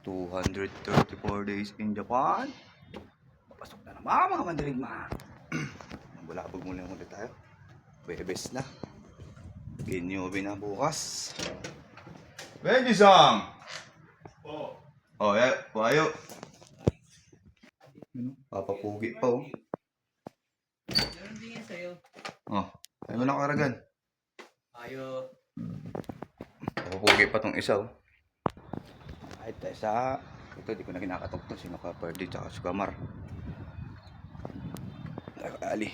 234 days in Japan. Papasok na naman mga mandirigma. Bulabog muna ulit tayo. Bebes na. Kinyubi na bukas. Benji-san! Oh, yeah. Payo. Papapugi pa oh. Meron din yan sa'yo. Oh, ayaw mo na karagan. Ayo. Papapugi pa tong isa oh. Kahit sa ito, di ko na kinakatok to. Sino ka Perdi tsaka Sugamar. Ali.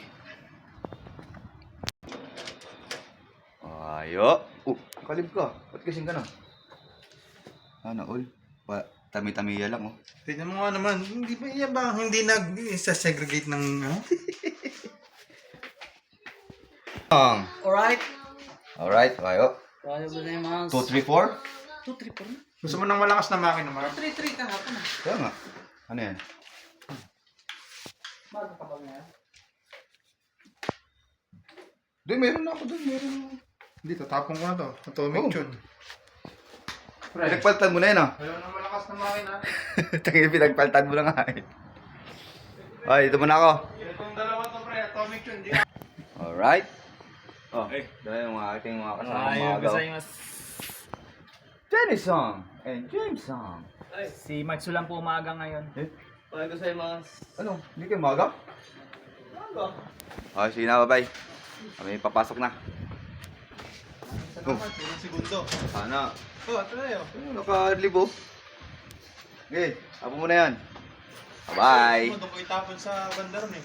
Ayo. Kalib ka. Ba't kasing ka na? Ano, ol? Tami-tamiya lang, oh. Tignan mo nga naman, hindi ba yan ba hindi nag-segregate ng ano? Alright. Alright, ayo. Kaya ba na yung mga... 2, 3, 4? 2, 3, 4 na. Gusto mo ng malakas na makina, Mark? 3, 3 kahapon ah. Kaya nga. Ano yan? Bago ka ba ngayon? Doon, meron na ako doon. Meron na ako. Hindi, tatapon ko na to. Atomic tune. Pinagpaltan mo na yan, ah. Ayaw ng malakas na makina. Tangin, pinagpaltan mo na nga, eh. Ay, dito muna ako. Itong dalawa to, pre. Atomic tune. Alright. Oh, dahil yung mga ating mga kasama mga agaw. Jenny-song and James-song. Si Matsu lang po umaga ngayon. Eh? Kaya ko sa'yo mga... Ano? Hindi kayo maga? Maga? Okay, sige na, bye-bye. Kami papasok na. Salamat, ilang segundo. Sana. Oh, ito na yun. Naka-libo. Okay, apo mo na yan. Bye-bye. Doon ko itapon sa bandaron eh.